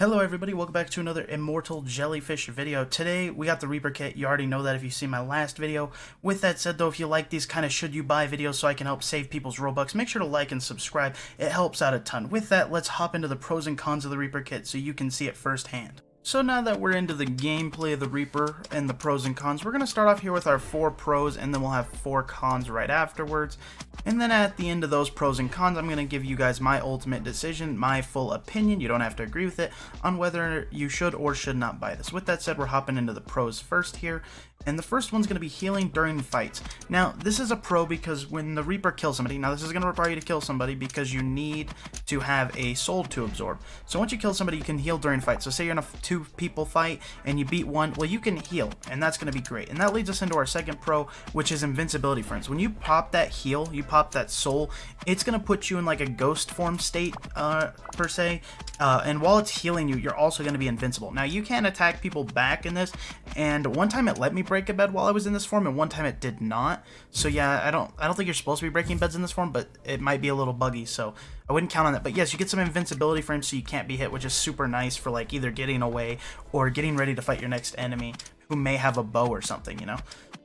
Hello everybody, welcome back to another Immortal Jellyfish video. Today we got the Reaper kit. You already know that if you've seen my last video. With that said though, if you like these kind of should you buy videos so I can help save people's Robux, make sure to like and subscribe. It helps out a ton. With that, let's hop into the pros and cons of the Reaper kit so you can see it firsthand. So now that we're into the gameplay of the Reaper and the pros and cons, we're going to start off here with our 4 pros and then we'll have 4 cons right afterwards. And then at the end of those pros and cons, I'm going to give you guys my ultimate decision, my full opinion, you don't have to agree with it, on whether you should or should not buy this. With that said, we're hopping into the pros first here. And the first one's going to be healing during fights. Now, this is a pro because when the Reaper kills somebody, now this is going to require you to kill somebody because you need to have a soul to absorb. So once you kill somebody, you can heal during fights. So say you're in a 2 people fight and you beat one, well, you can heal, and that's going to be great. And that leads us into our second pro, which is invincibility, friends. When you pop that heal, you pop that soul, it's going to put you in like a ghost form state, per se. And while it's healing you, you're also going to be invincible. Now, you can attack people back in this, and one time it let me break a bed while I was in this form, and one time it did not. So yeah, I don't think you're supposed to be breaking beds in this form, but it might be a little buggy, so I wouldn't count on that. But yes, you get some invincibility frames so you can't be hit, which is super nice for like either getting away or getting ready to fight your next enemy who may have a bow or something, you know?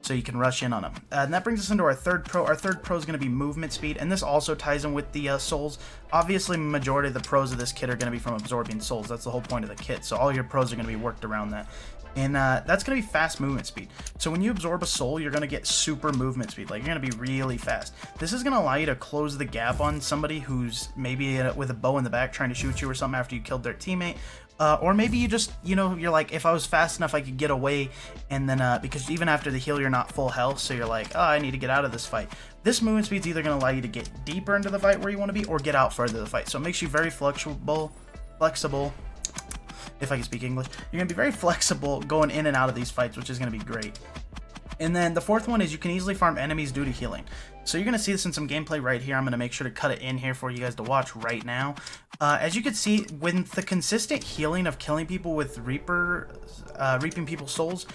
So you can rush in on them. And that brings us into our third pro. Our third pro is going to be movement speed, and this also ties in with the souls. Obviously, majority of the pros of this kit are going to be from absorbing souls. That's the whole point of the kit, so all your pros are going to be worked around that. And that's going to be fast movement speed. So when you absorb a soul, you're going to get super movement speed. Like, you're going to be really fast. This is going to allow you to close the gap on somebody who's maybe with a bow in the back trying to shoot you or something after you killed their teammate. Or maybe you just, you know, you're like, if I was fast enough, I could get away. And then, because even after the heal, you're not full health. So you're like, oh, I need to get out of this fight. This movement speed is either going to allow you to get deeper into the fight where you want to be or get out further of the fight. So it makes you very flexible. If I can speak English, you're going to be very flexible going in and out of these fights, which is going to be great. And then the fourth one is you can easily farm enemies due to healing. So you're going to see this in some gameplay right here. I'm going to make sure to cut it in here for you guys to watch right now. As you can see, with the consistent healing of killing people with reaping people's souls,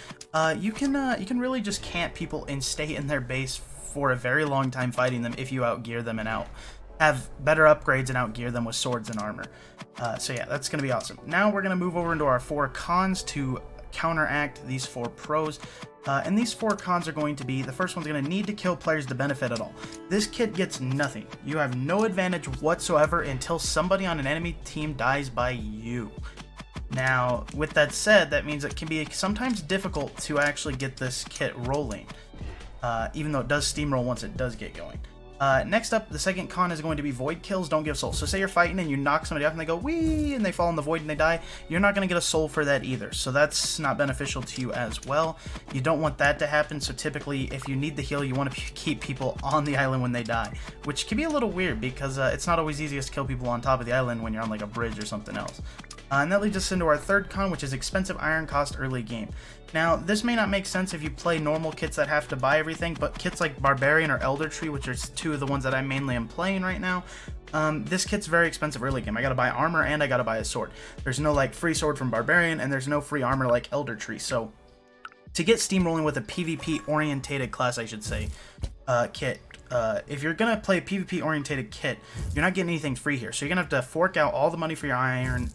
you can really just camp people and stay in their base for a very long time fighting them if you outgear them and have better upgrades and outgear them with swords and armor. So yeah, that's going to be awesome. Now we're going to move over into our 4 cons to counteract these 4 pros. And these 4 cons are going to be, the first one's going to need to kill players to benefit at all. This kit gets nothing. You have no advantage whatsoever until somebody on an enemy team dies by you. Now, with that said, that means it can be sometimes difficult to actually get this kit rolling, even though it does steamroll once it does get going. Next up, the second con is going to be void kills don't give souls. So say you're fighting and you knock somebody off and they go wee and they fall in the void and they die, you're not going to get a soul for that either. So that's not beneficial to you as well. You don't want that to happen. So typically if you need the heal, you want to keep people on the island when they die, which can be a little weird because it's not always easiest to kill people on top of the island when you're on like a bridge or something else. And that leads us into our third con, which is expensive iron cost early game. Now, this may not make sense if you play normal kits that have to buy everything, but kits like Barbarian or Elder Tree, which are 2 of the ones that I mainly am playing right now, this kit's very expensive early game. I gotta buy armor and I gotta buy a sword. There's no like free sword from Barbarian, and there's no free armor like Elder Tree. So to get steamrolling with a PvP orientated class, I should say, kit, if you're gonna play a PvP orientated kit, you're not getting anything free here. So you're gonna have to fork out all the money for your iron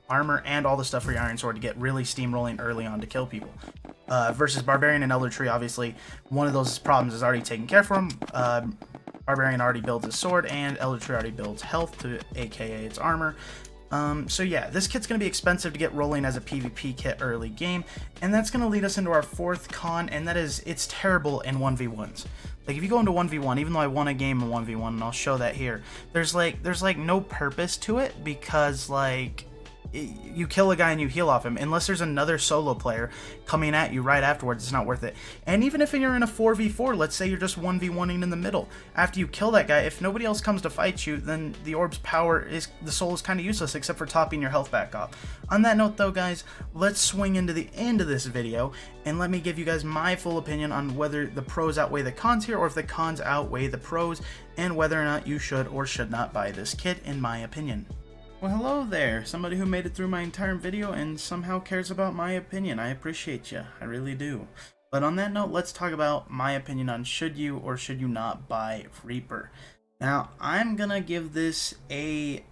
armor and all the stuff for your iron sword to get really steamrolling early on to kill people. Versus Barbarian and Elder Tree, obviously, one of those problems is already taken care of. Barbarian already builds his sword, and Elder Tree already builds health, to aka its armor. So yeah, this kit's going to be expensive to get rolling as a PvP kit early game, and that's going to lead us into our 4th con, and that is it's terrible in 1v1s. Like, if you go into 1v1, even though I won a game in 1v1, and I'll show that here, there's like no purpose to it because, like, you kill a guy and you heal off him. Unless there's another solo player coming at you right afterwards, it's not worth it. And even if you're in a 4v4, let's say you're just 1v1ing in the middle, after you kill that guy, if nobody else comes to fight you, then the orb's power is, the soul is kind of useless except for topping your health back off. On that note though, guys, let's swing into the end of this video and let me give you guys my full opinion on whether the pros outweigh the cons here, or if the cons outweigh the pros, and whether or not you should or should not buy this kit, in my opinion. Well, hello there, somebody who made it through my entire video and somehow cares about my opinion. I appreciate you, I really do. But on that note, let's talk about my opinion on should you or should you not buy Reaper. Now, I'm gonna give this a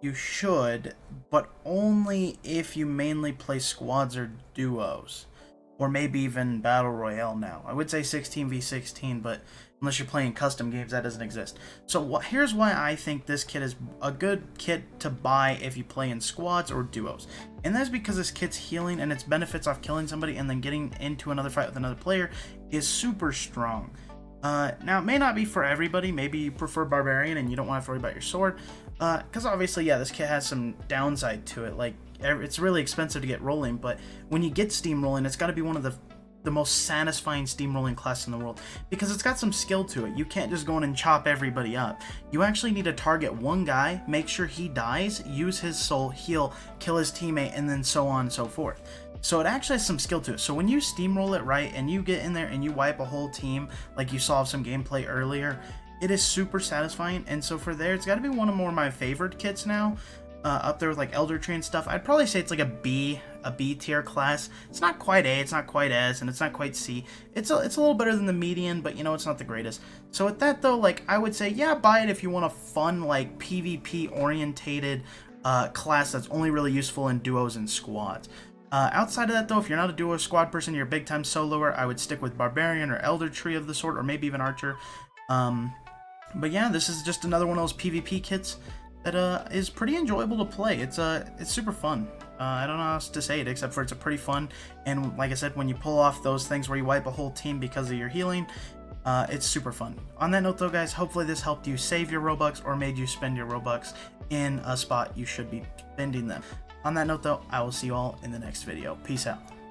you should, but only if you mainly play squads or duos, or maybe even Battle Royale now. I would say 16v16, but unless you're playing custom games, that doesn't exist. So here's why I think this kit is a good kit to buy if you play in squads or duos. And that's because this kit's healing and its benefits off killing somebody and then getting into another fight with another player is super strong. Now, it may not be for everybody. Maybe you prefer Barbarian and you don't want to worry about your sword. Because obviously, yeah, this kit has some downside to it. Like, it's really expensive to get rolling, but when you get steamrolling, it's got to be one of the most satisfying steamrolling class in the world, because it's got some skill to it. You can't just go in and chop everybody up. You actually need to target one guy, make sure he dies, use his soul, heal, kill his teammate, and then so on and so forth. So it actually has some skill to it. So when you steamroll it right and you get in there and you wipe a whole team, like you saw some gameplay earlier, it is super satisfying. And so for there, it's got to be one of more of my favorite kits now. Up there with like Elder Tree and stuff. I'd probably say it's like a B tier class. It's not quite A, it's not quite S, and it's not quite C. It's a little better than the median, but you know, it's not the greatest. So with that though, like I would say, yeah, buy it if you want a fun, like PvP orientated class that's only really useful in duos and squads. Outside of that though, if you're not a duo or squad person, you're a big time soloer, I would stick with Barbarian or Elder Tree of the sort, or maybe even Archer. But yeah, this is just another one of those PvP kits that is pretty enjoyable to play. It's super fun. I don't know how else to say it except for it's a pretty fun, and like I said, when you pull off those things where you wipe a whole team because of your healing, it's super fun. On that note though, guys, hopefully this helped you save your Robux or made you spend your Robux in a spot you should be spending them. On that note though, I will see you all in the next video. Peace out.